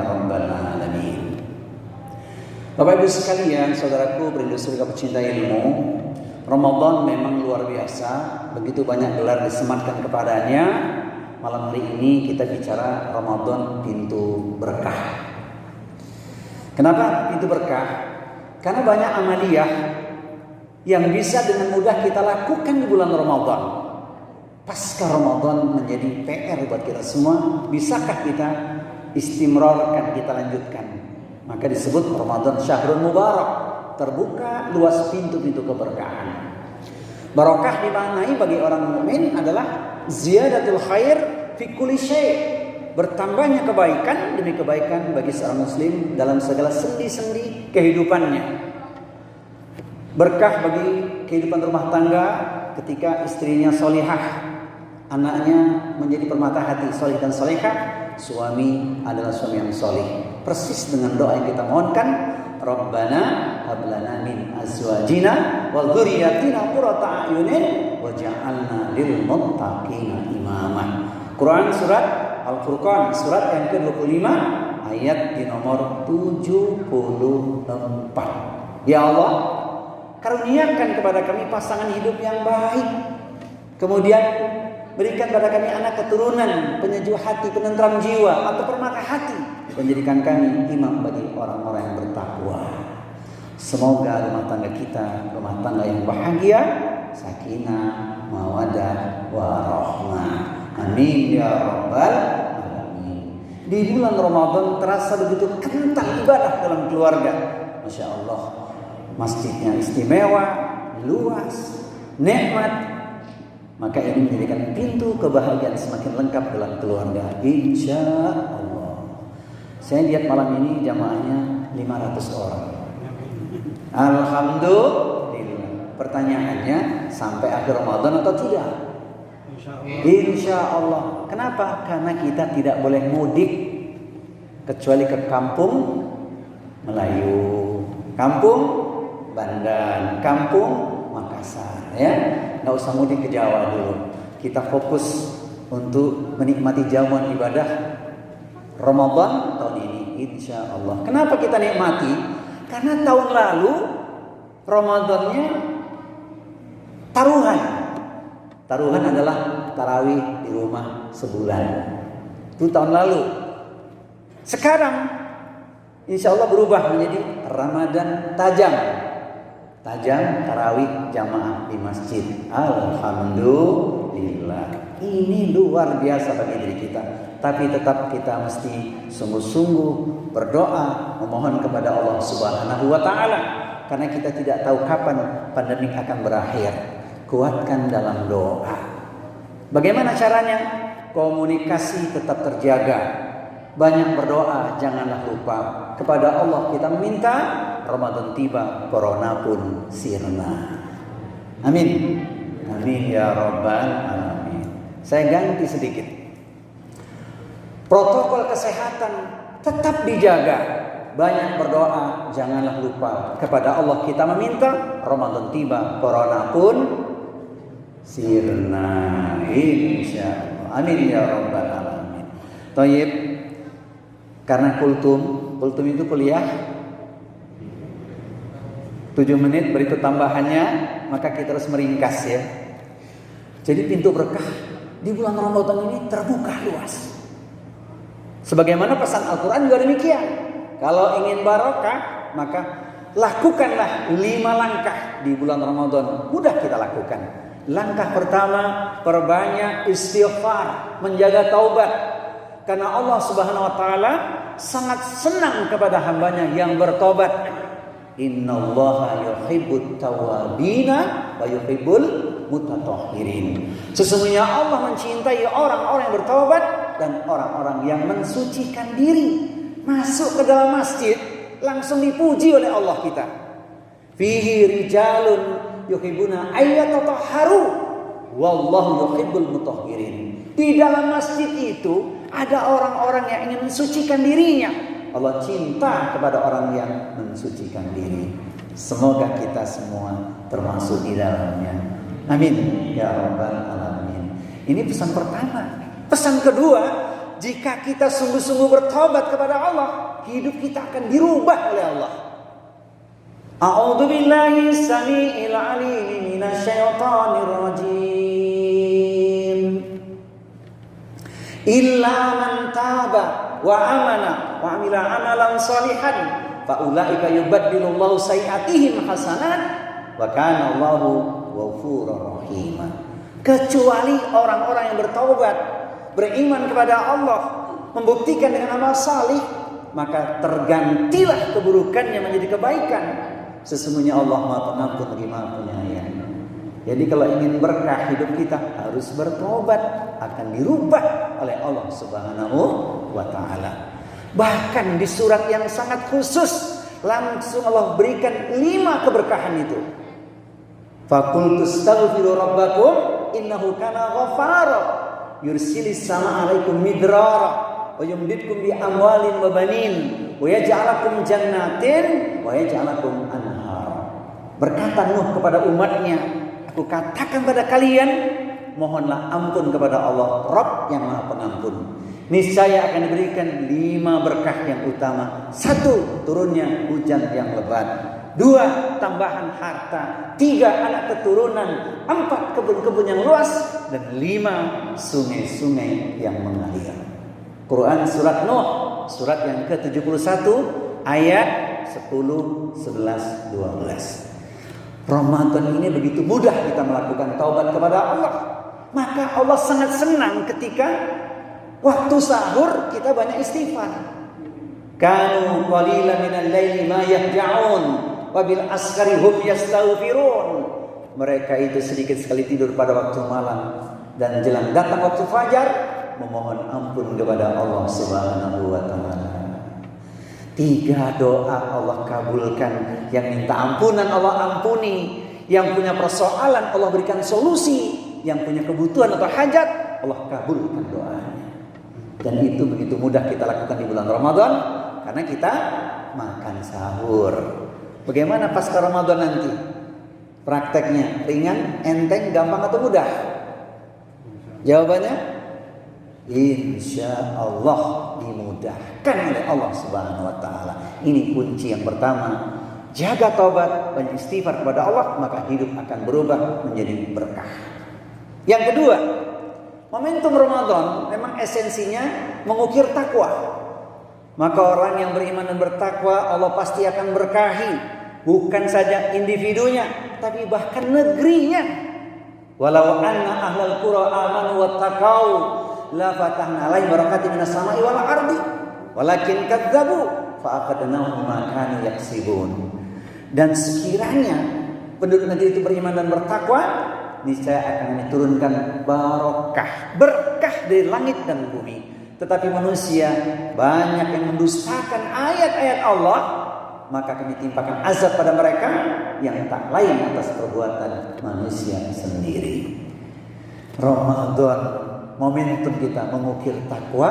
ya rabbal alamin. Bapak Ibu sekalian, saudaraku berindu surga pecinta ilmu, Ramadan memang luar biasa, begitu banyak gelar disematkan kepadanya. Malam hari ini kita bicara Ramadan pintu berkah. Kenapa pintu berkah? Karena banyak amaliyah yang bisa dengan mudah kita lakukan di bulan Ramadan. Pasca Ramadan menjadi PR buat kita semua. Bisakah kita istimrarkan, kita lanjutkan? Maka disebut Ramadan Syahrul Mubarak, terbuka luas pintu-pintu keberkahan. Barokah dimaknai bagi orang mukmin adalah ziyadatul khair fi kulli syai', bertambahnya kebaikan demi kebaikan bagi seorang muslim dalam segala sendi-sendi kehidupannya. Berkah bagi kehidupan rumah tangga ketika istrinya solihah, anaknya menjadi permata hati, solih dan solihah. Suami adalah suami yang solih, persis dengan doa yang kita mohonkan, Rabbana hablana min azwajina wa dzurriyyatina qurrata a'yunin waj'alna lil muttaqina imama. Quran surat Al-Furqan surat yang ke-25 ayat di nomor 74. Ya Allah, karuniakan kepada kami pasangan hidup yang baik. Kemudian berikan pada kami anak keturunan penyejuk hati, penentram jiwa atau permata hati, dan jadikan kami imam bagi orang-orang yang bertakwa. Semoga rumah tangga kita rumah tangga yang bahagia, sakinah, mawaddah, warahmah. Amin ya rabbal alamin. Di bulan Ramadan terasa begitu kental ibadah dalam keluarga. Masya Allah, masjidnya istimewa, luas, nikmat. Maka ini menjadikan pintu kebahagiaan semakin lengkap dalam keluarga, insya Allah. Saya lihat malam ini jamaahnya 500 orang. Alhamdulillah. Pertanyaannya, sampai akhir Ramadan atau tidak? Insya Allah. Kenapa? Karena kita tidak boleh mudik kecuali ke kampung Melayu, kampung Bandan, kampung Makassar, ya. Nggak usah mudik ke Jawa dulu. Kita fokus untuk menikmati jamuan ibadah Ramadan tahun ini, insya Allah. Kenapa kita nikmati? Karena tahun lalu Ramadannya taruhan. Taruhan adalah tarawih di rumah sebulan. Itu tahun lalu. Sekarang insya Allah berubah menjadi Ramadan tajam. Tajam tarawih jamaah di masjid. Alhamdulillah. Ini luar biasa bagi diri kita. Tapi tetap kita mesti sungguh-sungguh berdoa, memohon kepada Allah Subhanahu wa taala, karena kita tidak tahu kapan pandemi akan berakhir. Kuatkan dalam doa. Bagaimana caranya? Komunikasi tetap terjaga. Banyak berdoa, janganlah lupa kepada Allah kita meminta. Ramadan tiba, corona pun sirna. Amin. Amin ya rabbal alamin. Saya ganti sedikit. Protokol kesehatan tetap dijaga. Banyak berdoa, janganlah lupa kepada Allah kita meminta. Ramadan tiba, corona pun sirna, insyaallah. Amin ya rabbal alamin. Thayyib. Karena kultum itu kuliah 7 menit, berikut tambahannya, maka kita harus meringkas ya. Jadi pintu berkah di bulan Ramadan ini terbuka luas. Sebagaimana pesan Al-Quran juga demikian. Kalau ingin barokah, maka lakukanlah 5 langkah di bulan Ramadan. Mudah kita lakukan. Langkah pertama, perbanyak istighfar, menjaga taubat. Karena Allah Subhanahu wa taala sangat senang kepada hambanya yang bertobat. Innallaha yuhibbut tawwabina wa yuhibbul mutatahhirin. Sesungguhnya Allah mencintai orang-orang yang bertobat dan orang-orang yang mensucikan diri. Masuk ke dalam masjid langsung dipuji oleh Allah kita. Fihi rijalun yuhibbuna ayyatatahharu wallahu yuhibbul mutahhirin. Di dalam masjid itu ada orang-orang yang ingin mensucikan dirinya. Allah cinta kepada orang yang mensucikan diri. Semoga kita semua termasuk di dalamnya. Amin ya rabbal alamin. Ini pesan pertama. Pesan kedua, jika kita sungguh-sungguh bertobat kepada Allah, hidup kita akan dirubah oleh Allah. A'udzu billahi samii'il 'aliim minasyaitonir rajim. Illa man taba wa amana wa 'amila 'amalan shalihan fa ulaika yubaddilullahu sayyi'atihim hasanat wa kana Allahu ghafurur rahim. Kecuali orang-orang yang bertaubat, beriman kepada Allah, membuktikan dengan amal salih, maka tergantilah keburukannya menjadi kebaikan. Sesungguhnya Allah Maha Pengampun lagi Maha Penyayang. Jadi kalau ingin berkah hidup kita harus bertobat, akan dirubah oleh Allah Subhanahu wa taala. Bahkan di surat yang sangat khusus langsung Allah berikan 5 keberkahan itu. Faqultu astaghfiru rabbakum innahu kana ghaffara yursilis sama 'alaikum midrara wa yumditkum bi amwalin wa banin wa yaj'alakum jannatin wa yaj'alakum anhar. Berkata Nuh kepada umatnya, aku katakan pada kalian, mohonlah ampun kepada Allah Rabb yang Maha Pengampun. Niscaya akan diberikan 5 berkah yang utama. 1, turunnya hujan yang lebat. 2, tambahan harta. 3, anak keturunan. 4, kebun-kebun yang luas. Dan 5, sungai-sungai yang mengalir. Quran surat Nuh, surat yang ke-71, ayat 10, 11, 12. Ramadan ini begitu mudah kita melakukan taubat kepada Allah. Maka Allah sangat senang ketika waktu sahur kita banyak istighfar. Kanu qalilan minal laili ma yahja'un wa bil asghari hum yastaghfirun. Mereka itu sedikit sekali tidur pada waktu malam dan jelang datang waktu fajar memohon ampun kepada Allah Subhanahu wa taala. 3 doa Allah kabulkan. Yang minta ampunan Allah ampuni. Yang punya persoalan Allah berikan solusi. Yang punya kebutuhan atau hajat Allah kabulkan doanya. Dan itu begitu mudah kita lakukan di bulan Ramadan karena kita makan sahur. Bagaimana pasca Ramadan nanti? Prakteknya ringan, enteng, gampang atau mudah? Jawabannya insya Allah dimudahkan oleh Allah Subhanahu wa taala. Ini kunci yang pertama. Jaga taubat, banyak istighfar kepada Allah, maka hidup akan berubah menjadi berkah. Yang kedua, momentum Ramadan memang esensinya mengukir takwa. Maka orang yang beriman dan bertakwa Allah pasti akan berkahi. Bukan saja individunya, tapi bahkan negerinya. Walau anna ahlal qura amanu wattaqau la fatahna alaihim barakatin minas sama'i wal ardi walakin kadzabu fa akhadnahum bima kanu yaksibun. Dan sekiranya penduduk negeri itu beriman dan bertakwa, niscaya akan diturunkan barokah, berkah dari langit dan bumi. Tetapi manusia banyak yang mendustakan ayat-ayat Allah, maka kami timpakan azab pada mereka yang tak lain atas perbuatan manusia sendiri. Ramadan, momentum kita mengukir takwa,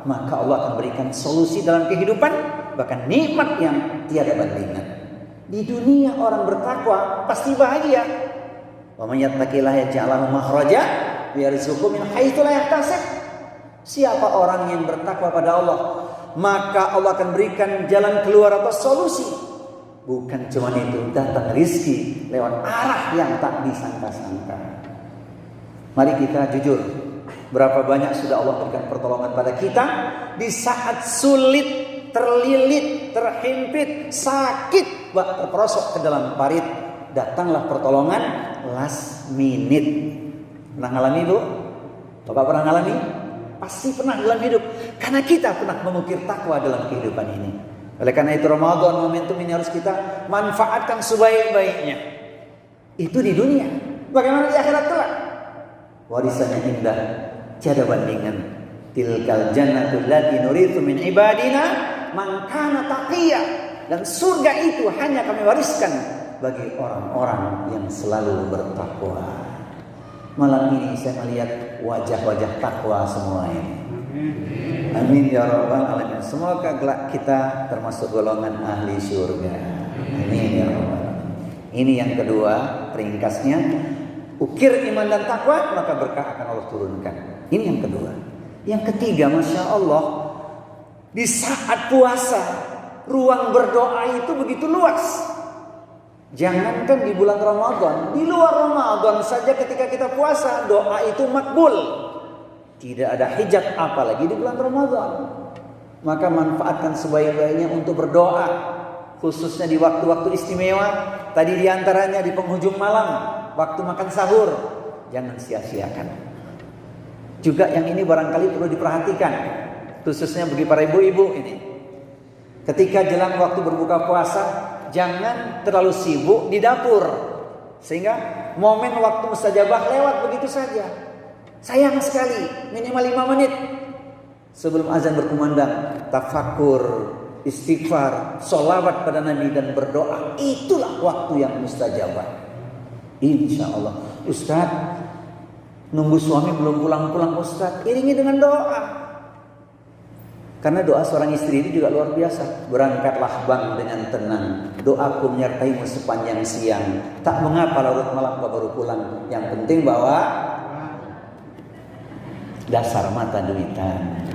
maka Allah akan berikan solusi dalam kehidupan, bahkan nikmat yang tiada bandingan. Di dunia orang bertakwa pasti bahagia. Wa may yattaqillaha yaj'al lahu makhraja wa yarzuqhu min haitsu la yahtasib. Siapa orang yang bertakwa pada Allah, maka Allah akan berikan jalan keluar atau solusi. Bukan cuma itu, datang rizki lewat arah yang tak disangka-sangka. Mari kita jujur, berapa banyak sudah Allah berikan pertolongan pada kita di saat sulit, terlilit, terhimpit, sakit, terperosok ke dalam parit. Datanglah pertolongan last minute. Pernah ngalami Bu? Bapak pernah ngalami? Pasti pernah dalam hidup. Karena kita pernah mengukir takwa dalam kehidupan ini. Oleh karena itu Ramadan, momentum ini harus kita manfaatkan sebaik-baiknya. Itu di dunia. Bagaimana di akhirat kelak? Warisannya indah, tiada bandingan. Tilkal jannatul lati nurithu min ibadina man kana taqiyya. Dan surga itu hanya kami wariskan bagi orang-orang yang selalu bertakwa. Malam ini saya melihat wajah-wajah takwa semua ini. Amin ya rabbal alamin. Semoga kita termasuk golongan ahli surga. Amin ya rabbal alamin. Ini yang kedua, ringkasnya, ukir iman dan takwa, maka berkah akan Allah turunkan. Ini yang kedua. Yang ketiga, Masya Allah, di saat puasa, ruang berdoa itu begitu luas. Jangankan di bulan Ramadan, di luar Ramadan saja ketika kita puasa, doa itu makbul. Tidak ada hijab, apalagi di bulan Ramadan. Maka manfaatkan sebaik-baiknya untuk berdoa, khususnya di waktu-waktu istimewa. Tadi diantaranya di penghujung malam, waktu makan sahur. Jangan sia-siakan. Juga yang ini barangkali perlu diperhatikan, khususnya bagi para ibu-ibu ini. Ketika jelang waktu berbuka puasa, jangan terlalu sibuk di dapur, sehingga momen waktu mustajabah lewat begitu saja. Sayang sekali, minimal 5 menit sebelum azan berkumandang, tafakur, istighfar, sholawat pada Nabi dan berdoa. Itulah waktu yang mustajabah. Insya Allah. Ustaz, nunggu suami belum pulang-pulang, Ustaz, iringi dengan doa. Karena doa seorang istri itu juga luar biasa. Berangkatlah bang dengan tenang, doaku menyertaimu sepanjang siang. Tak mengapa larut malam kau baru pulang. Yang penting bawa dasar mata duitan.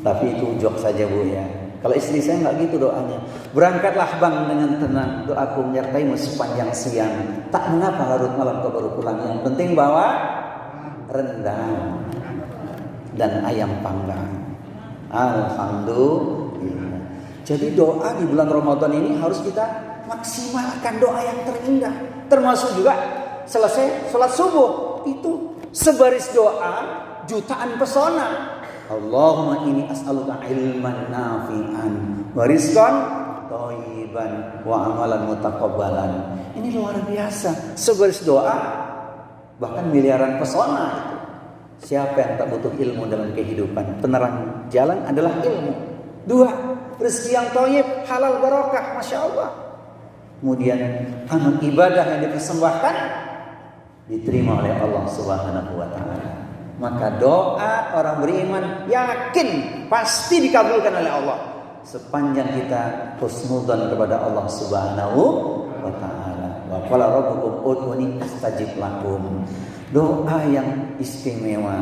Tapi itu jok saja Bu ya. Kalau istri saya nggak gitu doanya. Berangkatlah bang dengan tenang, doaku menyertaimu sepanjang siang. Tak mengapa larut malam kau baru pulang. Yang penting bawa rendang dan ayam panggang. Alhamdulillah. Jadi doa di bulan Ramadan ini harus kita maksimalkan, doa yang terindah. Termasuk juga selesai sholat subuh, itu sebaris doa jutaan pesona. Allahumma inni as'aluka ilman nafi'an wa rizqan thayyiban wa amalan mutaqabbalan. Ini luar biasa. Sebaris doa bahkan miliaran pesona itu. Siapa yang tak butuh ilmu dalam kehidupan? Penerang jalan adalah ilmu. 2, rezeki yang thayyib, halal barokah, Masya Allah. Kemudian amal ibadah yang dipersembahkan diterima oleh Allah Subhanahu wa ta'ala. Maka doa orang beriman yakin pasti dikabulkan oleh Allah sepanjang kita husnudzan kepada Allah Subhanahu wa ta'ala. Wa qala rabbukum ud'uni astajib lakum. Doa yang istimewa,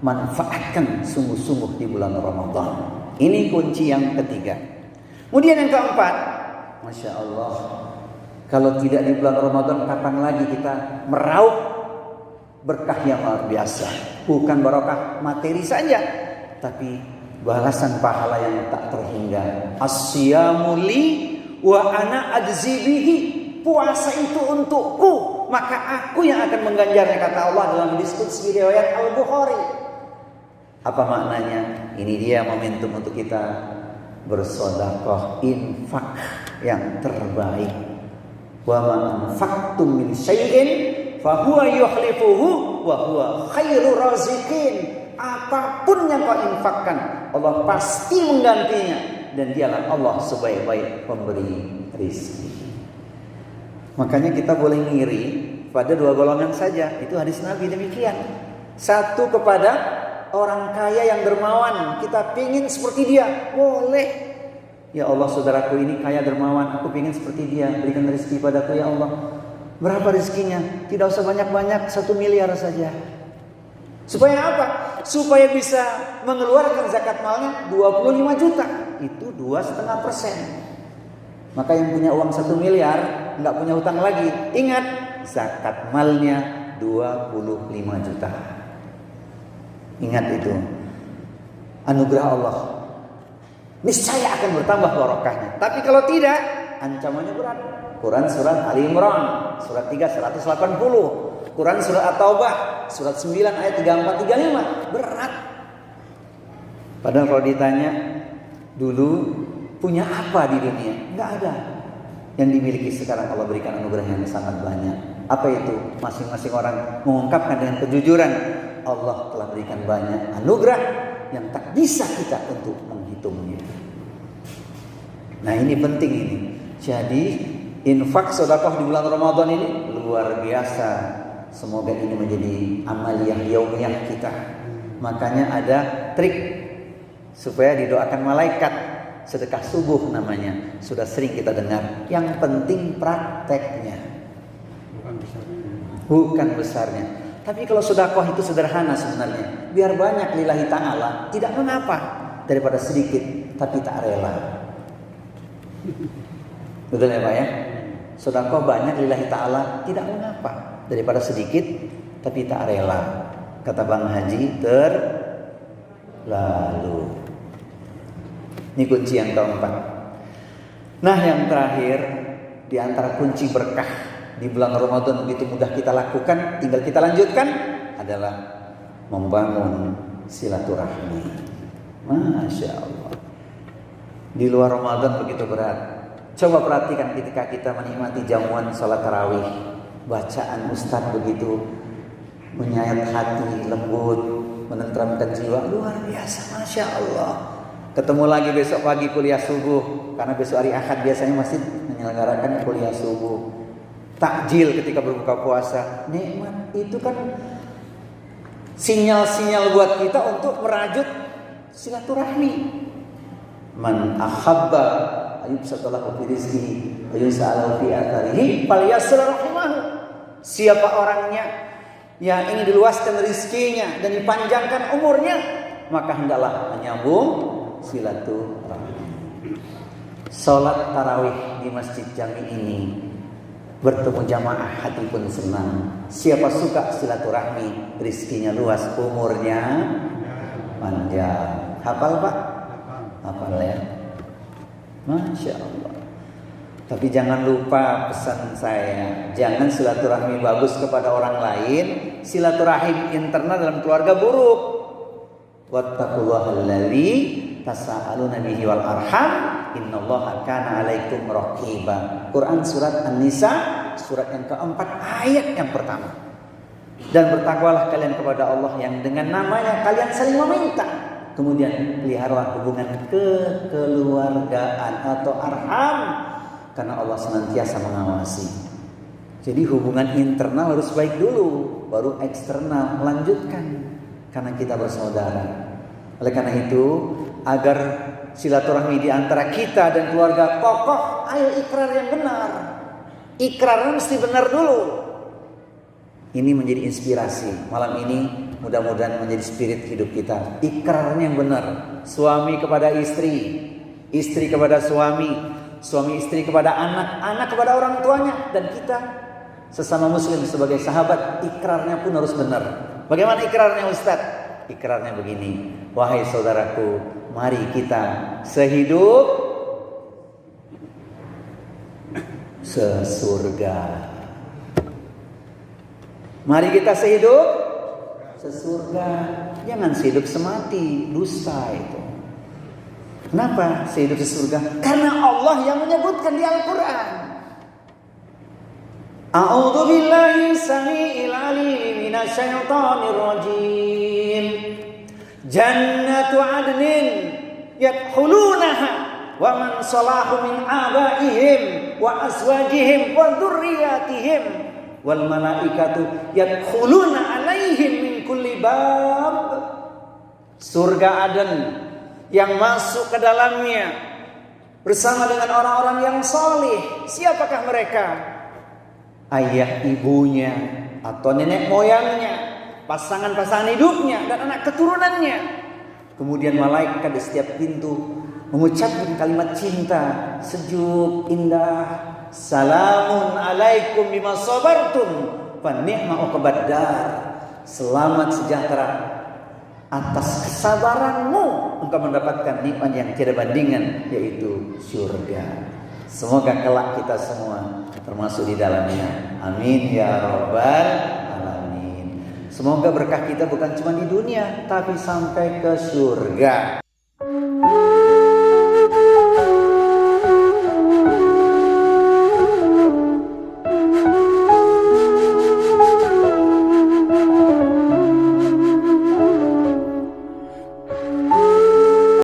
manfaatkan sungguh-sungguh di bulan Ramadan. Ini kunci yang ketiga. Kemudian yang keempat, Masya Allah, kalau tidak di bulan Ramadan, kapan lagi kita meraup berkah yang luar biasa? Bukan barokah materi saja, tapi balasan pahala yang tak terhingga. As-siyamu li wa ana ajzi bihi. Puasa itu untukku, maka aku yang akan mengganjarnya, kata Allah dalam diskusi riwayat Al-Bukhari. Apa maknanya? Ini dia momentum untuk kita bersedekah, infak yang terbaik. Wa ma anfaqtum min syai'in fa huwa yukhlifuhu wa huwa khairur raziqin. Apapun yang kau infakkan, Allah pasti menggantinya, dan dialah Allah sebaik-baik pemberi rezeki. Makanya kita boleh ngiri pada 2 golongan saja. Itu hadis Nabi demikian. 1 kepada orang kaya yang dermawan, kita pingin seperti dia, boleh. Ya Allah, saudaraku ini kaya dermawan, aku pingin seperti dia, berikan rezeki padaku ya Allah. Berapa rezekinya? Tidak usah banyak-banyak, 1 miliar saja. Supaya apa? Supaya bisa mengeluarkan zakat malnya 25 juta. Itu 2,5%. Maka yang punya uang 1 miliar, nggak punya hutang lagi. Ingat, zakat malnya 25 juta. Ingat itu. Anugerah Allah. Niscaya akan bertambah barokahnya. Tapi kalau tidak, ancamannya berat. Quran surat Ali Imran, surat 3 180. Quran surat At-Taubah, surat 9 ayat 34 35. Berat. Padahal kalau ditanya dulu punya apa di dunia? Enggak ada. Yang dimiliki sekarang Allah berikan anugerah yang sangat banyak. Apa itu? Masing-masing orang mengungkapkan dengan kejujuran. Allah telah berikan banyak anugerah yang tak bisa kita untuk menghitungnya. Nah ini penting ini. Jadi infak sedekah di bulan Ramadan ini luar biasa. Semoga ini menjadi amaliyah yaumiyah kita. Makanya ada trik supaya didoakan malaikat. Sedekah subuh namanya. Sudah sering kita dengar. Yang penting prakteknya, bukan besarnya. Tapi kalau sedekah itu sederhana sebenarnya. Biar banyak lillahi ta'ala, tidak mengapa. Daripada sedikit tapi tak rela. Betul ya Pak ya? Sedekah banyak lillahi ta'ala, tidak mengapa. Daripada sedikit tapi tak rela. Kata Bang Haji, terlalu. Ini kunci yang keempat. Nah yang terakhir, di antara kunci berkah di bulan Ramadan begitu mudah kita lakukan, tinggal kita lanjutkan, adalah membangun silaturahmi. Masya Allah. Di luar Ramadan begitu berat. Coba perhatikan ketika kita menikmati jamuan sholat tarawih, bacaan Ustadz begitu menyayat hati, lembut, menenteramkan jiwa, luar biasa, Masya Allah. Ketemu lagi besok pagi kuliah subuh, karena besok hari Ahad biasanya masjid menyelenggarakan kuliah subuh. Takjil ketika berbuka puasa, nikmat. Itu kan sinyal-sinyal buat kita untuk merajut silaturahmi. Man ahabba ayub satalahu fi rizqihi wa yus'alahu fi atharihi falyasir rahimahu. Siapa orangnya yang ingin diluaskan rizkinya dan dipanjangkan umurnya, maka hendaklah menyambung silaturahmi. Salat tarawih di Masjid Jami ini, bertemu jamaah hati pun senang. Siapa suka silaturahmi, rizkinya luas, umurnya panjang. Hafal Pak? Hafal ya? Masya Allah. Tapi jangan lupa pesan saya, jangan silaturahmi bagus kepada orang lain, silaturahim internal dalam keluarga buruk. Wattaqullahallazi tasaaluna bihi wal arham innallaha kana 'alaikum raqiba. Quran surat An-Nisa surat yang keempat ayat yang pertama. Dan bertakwalah kalian kepada Allah yang dengan namanya kalian saling meminta. Kemudian peliharalah hubungan kekeluargaan atau arham, karena Allah senantiasa mengawasi. Jadi hubungan internal harus baik dulu, baru eksternal melanjutkan, karena kita bersaudara. Oleh karena itu, agar silaturahmi di antara kita dan keluarga kokoh, ayo ikrar yang benar. Ikrarnya mesti benar dulu. Ini menjadi inspirasi malam ini, mudah-mudahan menjadi spirit hidup kita. Ikrarnya yang benar. Suami kepada istri, istri kepada suami, suami istri kepada anak, anak kepada orang tuanya, dan kita sesama muslim sebagai sahabat, ikrarnya pun harus benar. Bagaimana ikrarnya Ustaz? Ikrarnya begini, wahai saudaraku, mari kita sehidup sesurga. Mari kita sehidup sesurga. Jangan sehidup semati, dusta itu. Kenapa sehidup sesurga? Karena Allah yang menyebutkan di Al-Quran. A'udzu billahi samii'il 'aliim minasyaitonir rajiim. Jannatu 'adnin yadkhulunaha wa man salahu min abaihim wa azwajihim wa dzurriyyatihim wal malaikatu yadkhuluna 'alaihim min kulli bab. Surga Aden yang masuk ke dalamnya bersama dengan orang-orang yang saleh. Siapakah mereka? Ayah ibunya atau nenek moyangnya, pasangan-pasangan hidupnya dan anak keturunannya. Kemudian malaikat di setiap pintu mengucapkan kalimat cinta, sejuk, indah. Salamun alaikum bima sabartum fa ni'ma uqbaddar. Selamat sejahtera atas kesabaranmu, engkau mendapatkan nikmat yang tiada bandingan, yaitu surga. Semoga kelak kita semua termasuk di dalamnya. Amin ya rabbal alamin. Semoga berkah kita bukan cuma di dunia, tapi sampai ke surga.